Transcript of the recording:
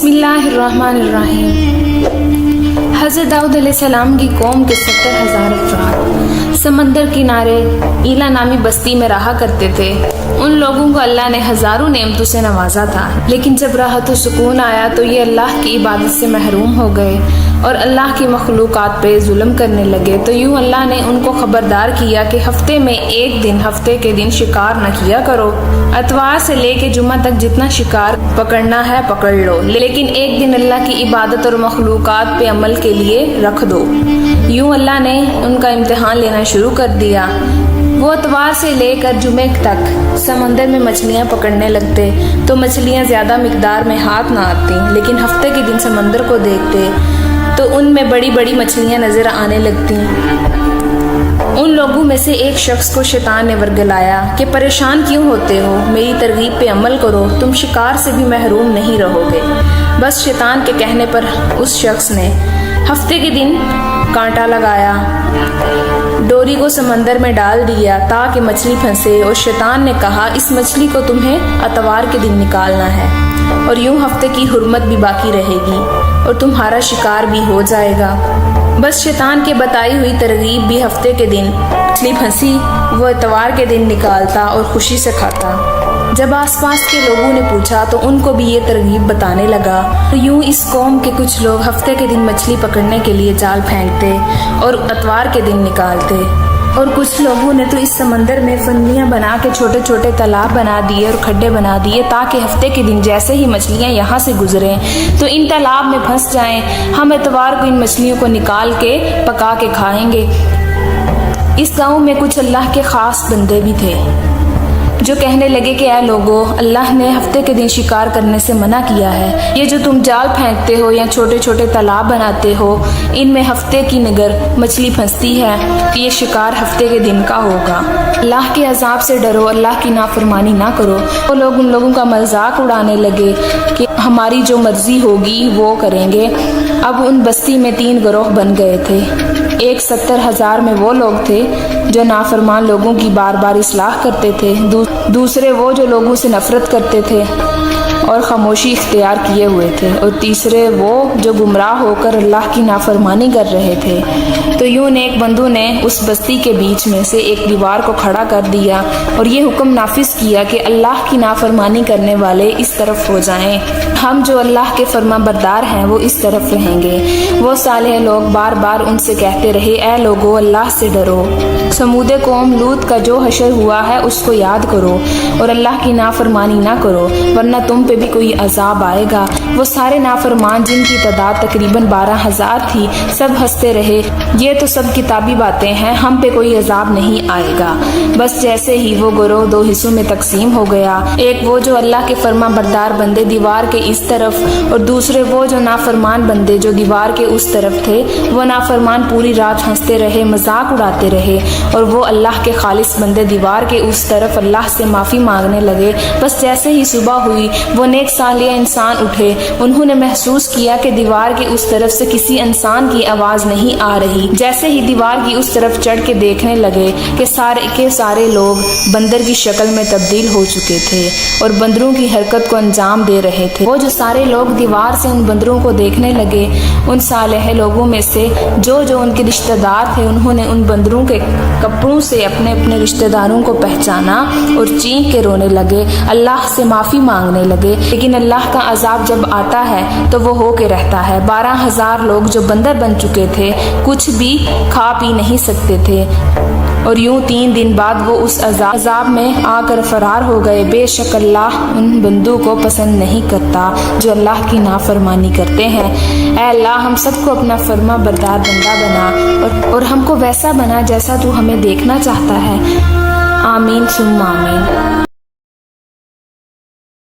बिस्मिल्लाहिर्रहमानिर्रहीम। हज़रत दाऊद अलैहिस्सलाम की कौम के 70,000 अफराद समंदर किनारे ईला नामी बस्ती में रहा करते थे। उन लोगों को अल्लाह ने हजारों नेमतों से नवाजा था, लेकिन जब राहत और सुकून आया तो ये अल्लाह की इबादत से महरूम हो गए और अल्लाह की मखलूक़ात पे जुल्म करने लगे। तो यूँ अल्लाह ने उनको खबरदार किया कि हफ्ते में एक दिन, हफ्ते के दिन शिकार न किया करो। अतवार से लेके जुम्मा तक जितना शिकार पकड़ना है पकड़ लो, लेकिन एक दिन अल्लाह की इबादत और मखलूक़ात पे अमल के लिए रख दो। यूँ अल्लाह ने उनका इम्तिहान लेना शुरू कर दिया। वो अतवार से लेकर जुमे तक समंदर में मछलियाँ पकड़ने लगते तो मछलियाँ ज़्यादा मिकदार में हाथ ना आती, लेकिन हफ्ते के दिन समंदर को देखते तो उनमें बड़ी बड़ी मछलियाँ नज़र आने लगती। उन लोगों में से एक शख्स को शैतान ने वर्गलाया कि परेशान क्यों होते हो, मेरी तरगीब पे अमल करो, तुम शिकार से भी महरूम नहीं रहोगे। बस शैतान के कहने पर उस शख्स ने हफ्ते के दिन कांटा लगाया, डोरी को समंदर में डाल दिया ताकि मछली फंसे, और शैतान ने कहा इस मछली को तुम्हें अतवार के दिन निकालना है और यूं हफ्ते की हुर्मत भी बाकी रहेगी और तुम्हारा शिकार भी हो जाएगा। बस शैतान के बताई हुई तरगीब भी हफ्ते के दिन मछली फंसी, वो इतवार के दिन निकालता और खुशी से खाता। जब आसपास के लोगों ने पूछा तो उनको भी ये तरगीब बताने लगा। तो यूं इस कौम के कुछ लोग हफ्ते के दिन मछली पकड़ने के लिए जाल फेंकते और अतवार के दिन निकालते, और कुछ लोगों ने तो इस समंदर में फन्नियाँ बना के छोटे छोटे तालाब बना दिए और खड्डे बना दिए ताकि हफ्ते के दिन जैसे ही मछलियाँ यहाँ से गुजरें तो इन तालाब में फंस जाएं। हम एतवार को इन मछलियों को निकाल के पका के खाएंगे। इस गांव में कुछ अल्लाह के ख़ास बंदे भी थे जो कहने लगे कि ऐ लोगों, अल्लाह ने हफ्ते के दिन शिकार करने से मना किया है। ये जो तुम जाल फेंकते हो या छोटे छोटे तालाब बनाते हो, इनमें हफ्ते की नगर मछली फंसती है, तो ये शिकार हफ्ते के दिन का होगा। अल्लाह के अजाब से डरो, अल्लाह की नाफरमानी ना करो। वो लोग उन लोगों का मजाक उड़ाने लगे कि हमारी जो मर्जी होगी वो करेंगे। अब उन बस्ती में 3 गिरोह बन गए थे। एक 70,000 में वो लोग थे जो नाफरमान लोगों की बार बार इस्लाह करते थे, दूसरे वो जो लोगों से नफरत करते थे और खामोशी इख्तियार किए हुए थे, और तीसरे वो जो गुमराह होकर अल्लाह की नाफरमानी कर रहे थे। तो यूं नेक बंदू ने उस बस्ती के बीच में से एक दीवार को खड़ा कर दिया और ये हुक्म नाफिज किया कि अल्लाह की नाफरमानी करने वाले इस तरफ हो जाएं, हम जो अल्लाह के फर्मा बरदार हैं वो इस तरफ रहेंगे। वो सालेह लोग बार बार उनसे कहते रहे, ऐ लोगो, अल्लाह से डरो। समूदे कौम लूत का जो हशर हुआ है उसको याद करो और अल्लाह की नाफरमानी ना करो, वरना तुम पे भी कोई अजाब आएगा। वो सारे नाफरमान जिनकी तादाद तकरीबन 12,000 थी, सब हंसते रहे, ये तो सब किताबी बातें हैं, हम पे कोई अजाब नहीं आएगा। बस जैसे ही वो गिरोह 2 हिस्सों में तकसीम हो गया, एक वो जो अल्लाह के फर्मा बरदार बंदे दीवार के इस तरफ और दूसरे वो जो नाफरमान बंदे जो दीवार के उस तरफ थे। वो नाफरमान पूरी रात हंसते रहे, मजाक उड़ाते रहे, और वो अल्लाह के खालिस बंदे दीवार के उस तरफ अल्लाह से माफ़ी मांगने लगे। बस जैसे ही सुबह हुई वो नेक सालिया इंसान उठे, उन्होंने महसूस किया कि दीवार के उस तरफ से किसी इंसान की आवाज़ नहीं आ रही। जैसे ही दीवार की उस तरफ चढ़ के देखने लगे कि सारे के सारे लोग बंदर की शक्ल में तब्दील हो चुके थे और बंदरों की हरकत को अंजाम दे रहे थे। वो जो सारे लोग दीवार से उन बंदरों को देखने लगे, उन सालेह लोगों में से जो जो उनके रिश्तेदार थे, उन्होंने उन बंदरों के कपड़ों से अपने अपने रिश्तेदारों को पहचाना और चीख के रोने लगे, अल्लाह से माफ़ी मांगने लगे। लेकिन अल्लाह का अजाब जब आता है तो वो हो के रहता है। 12,000 लोग जो बंदर बन चुके थे कुछ भी खा पी नहीं सकते थे, और यूं 3 दिन बाद वो उस अजाब में आकर फरार हो गए। बेशक अल्लाह उन बंदों को पसंद नहीं करता जो अल्लाह की नाफरमानी करते हैं। ऐ अल्लाह, हम सबको अपना फर्मा बरदार बंदा बना और हमको वैसा बना जैसा तू हमें देखना चाहता है। आमीन सुम्मा आमीन।